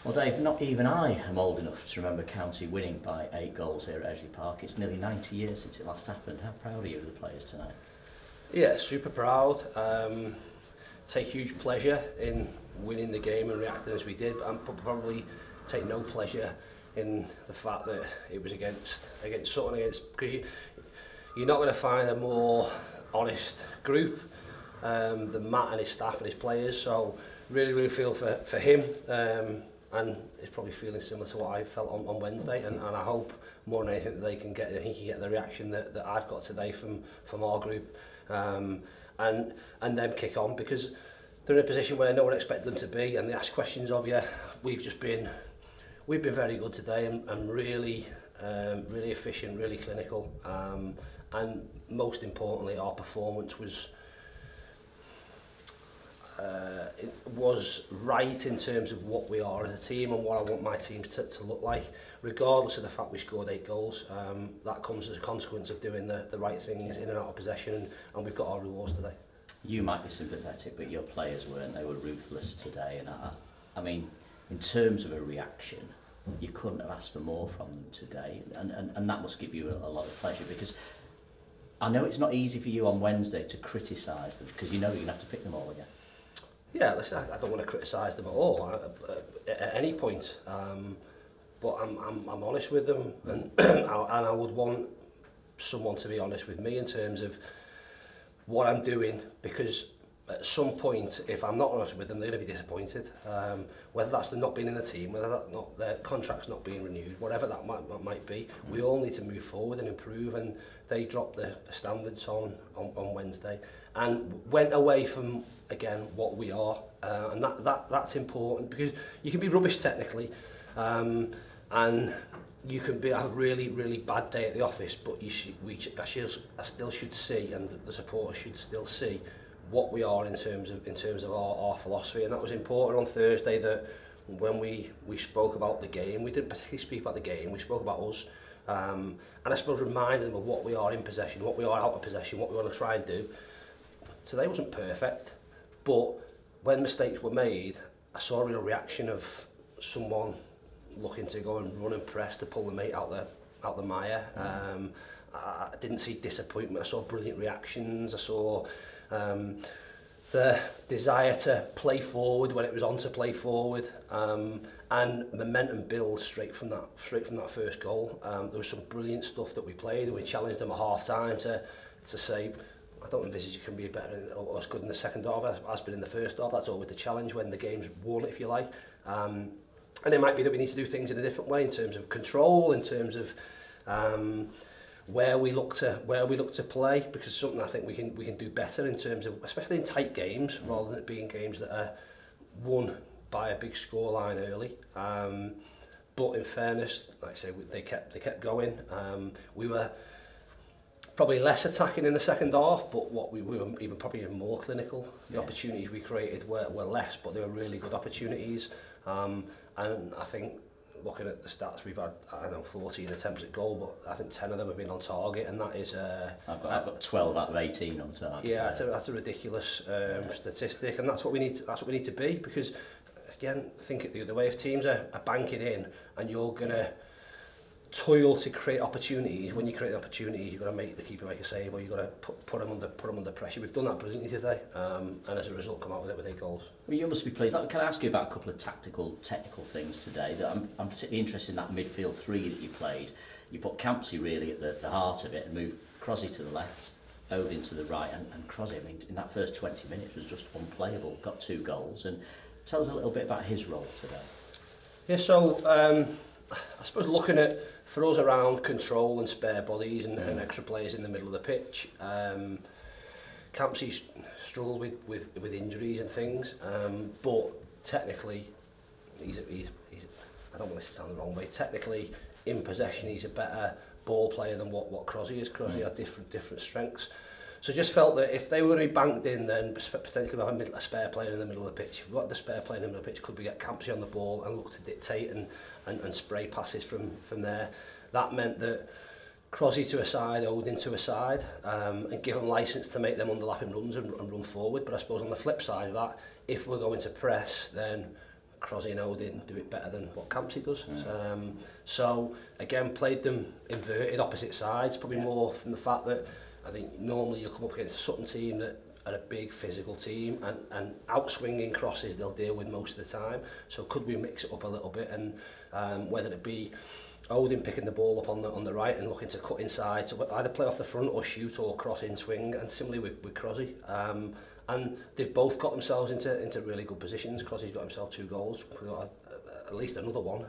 Well, Dave, not even I am old enough to remember County winning by 8 goals here at Edgeley Park. It's nearly 90 years since it last happened. How proud are you of the players tonight? Yeah, super proud. Take huge pleasure in winning the game and reacting as we did, and probably take no pleasure in the fact that it was against Sutton, because you're not going to find a more honest group than Matt and his staff and his players. So really feel for him, and he's probably feeling similar to what I felt on Wednesday, and I hope more than anything that he can get the reaction that I've got today from our group, and then kick on, because they're in a position where no one expected them to be, and they ask questions of you. We've been very good today, and really efficient, really clinical, and most importantly, our performance was right in terms of what we are as a team and what I want my teams to look like, regardless of the fact we scored 8 goals. That comes as a consequence of doing the right things in and out of possession, and we've got our rewards today. You might be sympathetic, but your players weren't. They were ruthless today, and I mean, in terms of a reaction, you couldn't have asked for more from them today, and that must give you a lot of pleasure, because I know it's not easy for you on Wednesday to criticise them, because you know you're going to have to pick them all again. Yeah, listen, I don't want to criticise them at all at any point, but I'm honest with them, and I would want someone to be honest with me in terms of what I'm doing, because at some point, if I'm not honest with them, they're going to be disappointed. Whether that's them not being in the team, whether that's not their contract's not being renewed, whatever that might be, we all need to move forward and improve. And they dropped the standards on Wednesday and went away from, again, what we are, and that's important, because you can be rubbish technically, and you can have a really bad day at the office, but I still should see, and the supporters should still see what we are in terms of our philosophy. And that was important on Thursday, that when we spoke about the game, we didn't particularly speak about the game, we spoke about us, and I suppose reminded them of what we are in possession, what we are out of possession, what we want to try and do. Today wasn't perfect, but when mistakes were made, I saw a real reaction of someone looking to go and run and press to pull the mate out the mire. I didn't see disappointment. I saw brilliant reactions. I saw the desire to play forward when it was on to play forward, and momentum build straight from that first goal. There was some brilliant stuff that we played, and we challenged them at half time to say, I don't envisage it can be better or as good in the second half as been in the first half. That's always the challenge when the game's won, if you like. And it might be that we need to do things in a different way in terms of control, in terms of where we look to play, because it's something I think we can do better in terms of, especially in tight games, rather than it being games that are won by a big scoreline early. But in fairness, like I say, they kept going. We were probably less attacking in the second half, but we were probably even more clinical. The opportunities we created were less, but they were really good opportunities. And I think, looking at the stats, we've had, 14 attempts at goal, but I think 10 of them have been on target, and that is I've got 12 out of 18 on target. Yeah, that's a ridiculous statistic, and that's what we need to be, because again, think it the other way. If teams are banking in, and you're gonna toil to create opportunities, when you create opportunities, you've got to make the keeper make a save, or you've got to put them under pressure. We've done that brilliantly today, and as a result, come out with 8 goals. Well, you must be pleased. Can I ask you about a couple of technical things today? That I'm particularly interested in that midfield 3 that you played. You put Campsey really at the heart of it, and moved Crosby to the left, Odin to the right, and Crosby, I mean, in that first 20 minutes was just unplayable. Got 2 goals, and tell us a little bit about his role today. Yeah, so I suppose looking at, for us, around control and spare bodies and extra players in the middle of the pitch, Campsey struggled with injuries and things, but technically he's I don't want this to sound the wrong way, technically in possession he's a better ball player than what Crosby is. Crosby had different strengths. So just felt that if they were to be banked in, then potentially have a spare player in the middle of the pitch. If we've got the spare player in the middle of the pitch, could we get Campsey on the ball and look to dictate and spray passes from there? That meant that Crosby to a side, Odin to a side, and give them licence to make them underlapping runs and run forward. But I suppose on the flip side of that, if we're going to press, then Crosby and Odin do it better than what Campsey does. So again, played them inverted opposite sides, probably more from the fact that I think normally you come up against a Sutton team that are a big physical team, and outswinging crosses they'll deal with most of the time. So could we mix it up a little bit, and whether it be Odin picking the ball up on the right and looking to cut inside, so either play off the front or shoot or cross in swing, and similarly with Crosby. And they've both got themselves into really good positions. Crosby's got himself 2 goals, got at least another one.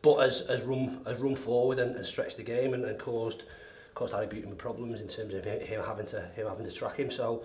But as run forward and stretched the game and caused Harry Butin with problems in terms of him having to track him. So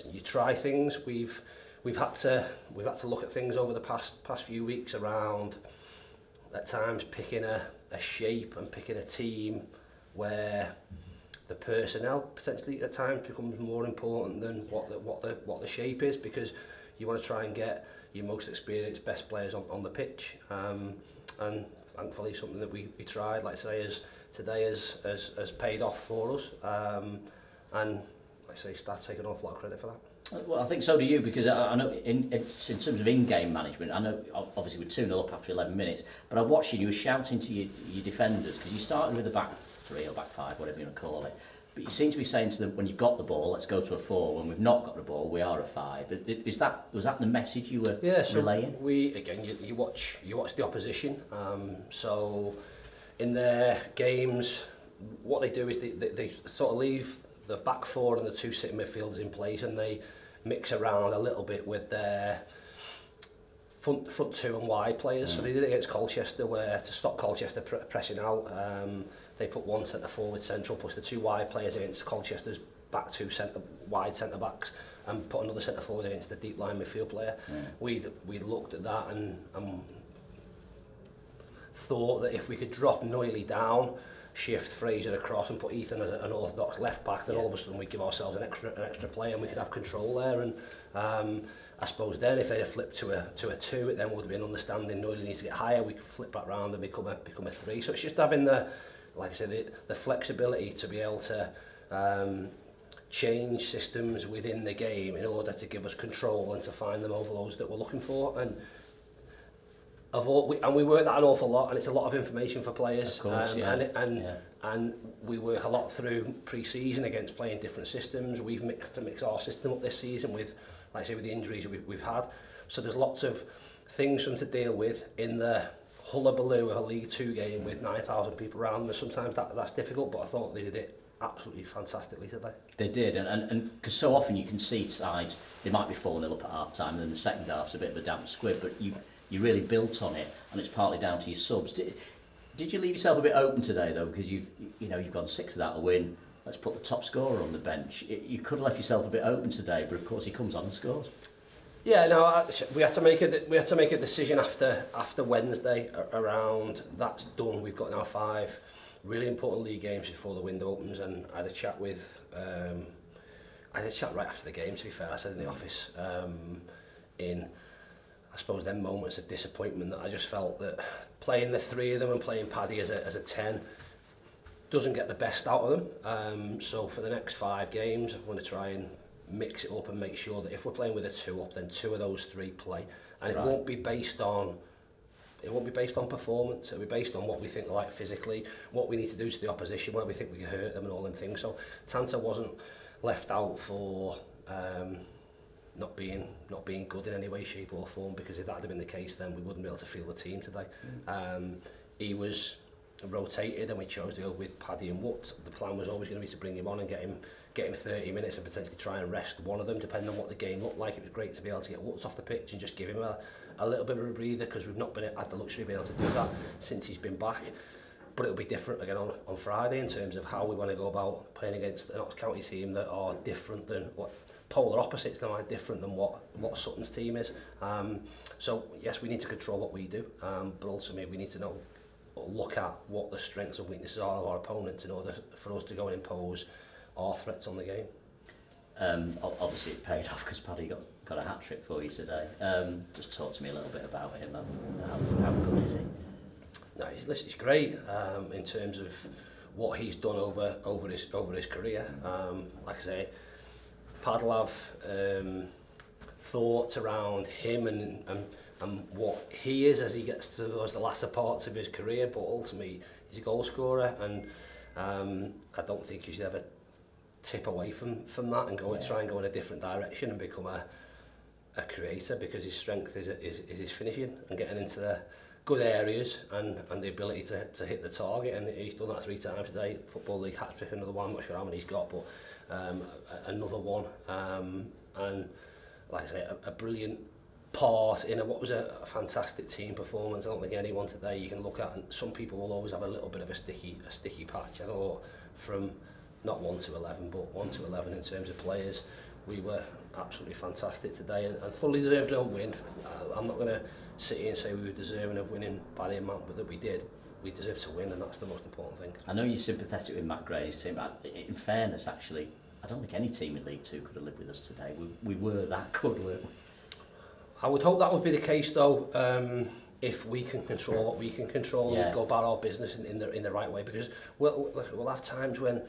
you try things. We've had to look at things over the past few weeks around, at times picking a shape and picking a team where the personnel potentially at times becomes more important than what the shape is, because you want to try and get your most experienced, best players on the pitch. And thankfully something that we tried, like I say, today has paid off for us. And like I say, staff take an awful lot of credit for that. Well, I think so do you, because I know in terms of in-game management, I know obviously we're 2-0 up after 11 minutes, but I watched you were shouting to your defenders, because you started with a back 3 or back 5, whatever you want to call it, but you seem to be saying to them, when you've got the ball, let's go to a 4, when we've not got the ball, we are a 5. Was that the message you were relaying? We, again, you watch the opposition, so in their games, what they do is they sort of leave the back 4 and the 2 sitting midfielders in place, and they mix around a little bit with their front 2 and wide players. So they did it against Colchester, where to stop Colchester pressing out, they put 1 centre forward central, plus the 2 wide players against Colchester's back 2 wide centre backs, and put another centre forward against the deep line midfield player. We looked at that and thought that if we could drop Noilly down, shift Fraser across and put Ethan as an orthodox left back, then all of a sudden we give ourselves an extra play and we could have control there. And I suppose then if they had flipped to a 2, it then would have been understanding Noilly needs to get higher, we could flip back round and become a 3. So it's just having the, like I said, the flexibility to be able to change systems within the game in order to give us control and to find them overloads that we're looking for. And we work that an awful lot, and it's a lot of information for players. Of course, and we work a lot through pre-season against playing different systems. We've mixed our system up this season with, like I say, with the injuries we've had. So there's lots of things for them to deal with in the hullabaloo of a League 2 game with 9,000 people around them. Sometimes that's difficult, but I thought they did it absolutely fantastically today. They did, and because so often you can see sides, they might be 4-0 up at half time, and then the second half's a bit of a damp squib, but you really built on it, and it's partly down to your subs. Did you leave yourself a bit open today though, because you've gone 6 without a win? Let's put the top scorer on the bench. You could have left yourself a bit open today, but of course he comes on and scores. Yeah, no, we had to make a decision after Wednesday around that's done. We've got now 5 really important league games before the window opens, and I had a chat with right after the game, to be fair. I said in the office, in I suppose them moments of disappointment, that I just felt that playing the 3 of them and playing Paddy as a 10 doesn't get the best out of them. So for the next 5 games, I'm going to try and mix it up and make sure that if we're playing with a 2 up, then 2 of those 3 play, and it won't be based on performance. It'll be based on what we think like physically, what we need to do to the opposition, where we think we can hurt them, and all them things. So Tanta wasn't left out for not being good in any way, shape or form, because if that had been the case, then we wouldn't be able to feel the team today. He was rotated, and we chose to go with Paddy and Wood. The plan was always going to be to bring him on and get him 30 minutes and potentially try and rest one of them, depending on what the game looked like. It was great to be able to get Woods off the pitch and just give him a little bit of a breather, because we've not had the luxury of being able to do that since he's been back. But it'll be different again on Friday in terms of how we want to go about playing against an Ox County team that are different than polar opposites. They are different than what Sutton's team is. So yes, we need to control what we do, but ultimately we need to look at what the strengths and weaknesses are of our opponents in order for us to go and impose our threats on the game. Obviously it paid off because Paddy got a hat-trick for you today. Just talk to me a little bit about him. How good is he? No, he's great in terms of what he's done over his career. Like I say, Pad'll have thoughts around him and what he is as he gets towards the latter parts of his career, but ultimately he's a goal scorer, and I don't think he should ever tip away from that and go and try and go in a different direction and become a creator, because his strength is his finishing and getting into the good areas and the ability to hit the target, and he's done that 3 times today. Football League hat-trick, another one, I'm not sure how many he's got, but another one, and like I say, a brilliant part in what was a fantastic team performance. I don't think anyone today you can look at, and some people will always have a little bit of a sticky patch. I thought from not 1 to 11, but 1 to 11 in terms of players, we were absolutely fantastic today, and thoroughly deserved a win. I'm not going to sit here and say we were deserving of winning by the amount that we did. We deserve to win, and that's the most important thing. I know you're sympathetic with Matt Gray and his team. In fairness, actually, I don't think any team in League Two could have lived with us today. We were that good, weren't we? I would hope that would be the case, though, if we can control what we can control and go about our business in the right way, because we'll have times when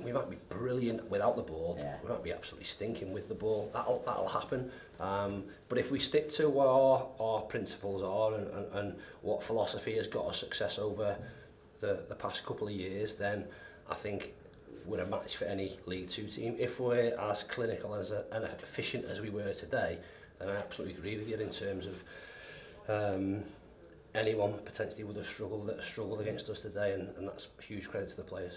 we might be brilliant without the ball, we might be absolutely stinking with the ball. That'll happen. But if we stick to what our principles are and what philosophy has got us success over the past couple of years, then I think we're a match for any League Two team. If we're as clinical and efficient as we were today, then I absolutely agree with you in terms of anyone potentially would have struggled against us today, and that's huge credit to the players.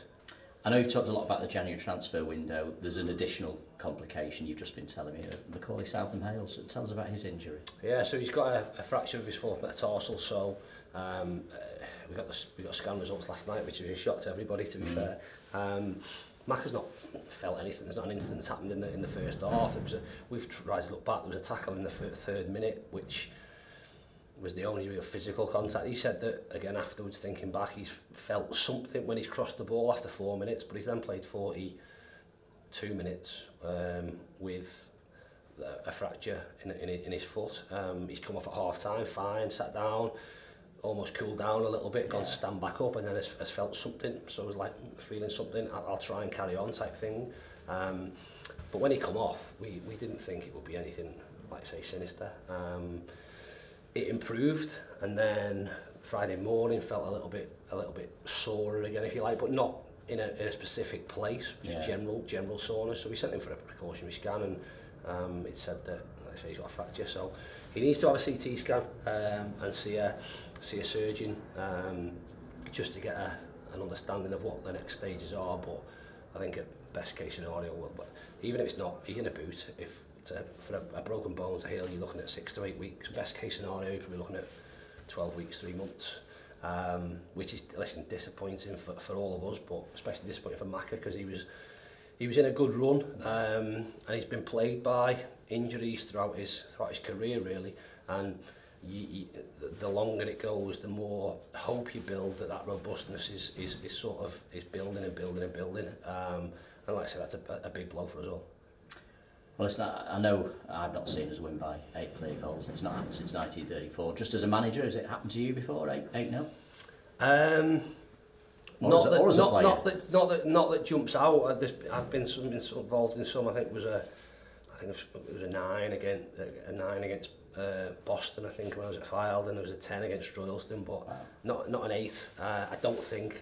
I know you've talked a lot about the January transfer window. There's an additional complication you've just been telling me. Macaulay Southam Hales, tell us about his injury. Yeah, so he's got a fracture of his fourth metatarsal. So we got scan results last night, which was a shock to everybody, to be fair. Mac has not felt anything. There's not an incident that's happened in the first half. We've tried to look back. There was a tackle in the third minute, which was the only real physical contact. He said that, again, afterwards, thinking back, he's felt something when he's crossed the ball after 4 minutes, but he's then played 42 minutes with a fracture in his foot. He's come off at half-time, fine, sat down, almost cooled down a little bit, gone to stand back up, and then has felt something. So it was like, feeling something, I'll try and carry on type thing. But when he come off, we didn't think it would be anything, like say, sinister. It improved, and then Friday morning felt a little bit sorer again, if you like, but not in a specific place, just general soreness. So we sent him for a precautionary scan, and it said that, like I say, he's got a fracture. So he needs to have a CT scan and see a surgeon just to get an understanding of what the next stages are. But I think a best case scenario, but even if it's not, he's in a boot. For a broken bone to heal, you're looking at 6 to 8 weeks. Best case scenario, you're probably looking at 12 weeks, 3 months, which is, listen, disappointing for all of us, but especially disappointing for Macca, because he was in a good run, and he's been plagued by injuries throughout his career, really. And the longer it goes, the more hope you build that robustness is building and building and building. And like I said, that's a big blow for us all. Well, I know I've not seen us win by 8 clear goals. It's not happened since 1934. Just as a manager, has it happened to you before, 8-0? Not that jumps out. I've been involved in some. I think it was a 9 against Boston. I think when I was at Fylde, and there was a 10 against Royalston, but not an 8. I don't think.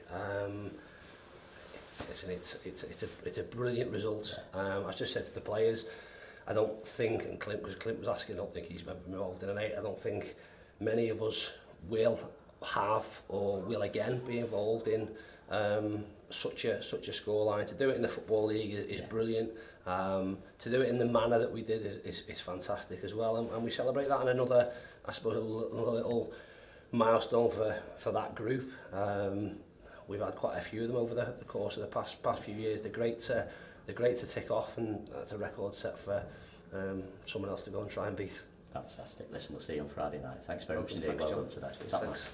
It's a brilliant result. I just said to the players, I don't think, and Clint was asking, I don't think he's been involved in an 8. I don't think many of us will have or will again be involved in such a scoreline. To do it in the Football League is brilliant. To do it in the manner that we did is fantastic as well, and we celebrate that in another, I suppose, another little milestone for that group. We've had quite a few of them over the course of the past few years. They're great to tick off, and that's a record set for someone else to go and try and beat. Fantastic. Listen, we'll see you on Friday night. Thanks very much indeed. Thanks, well John. done today. Thanks.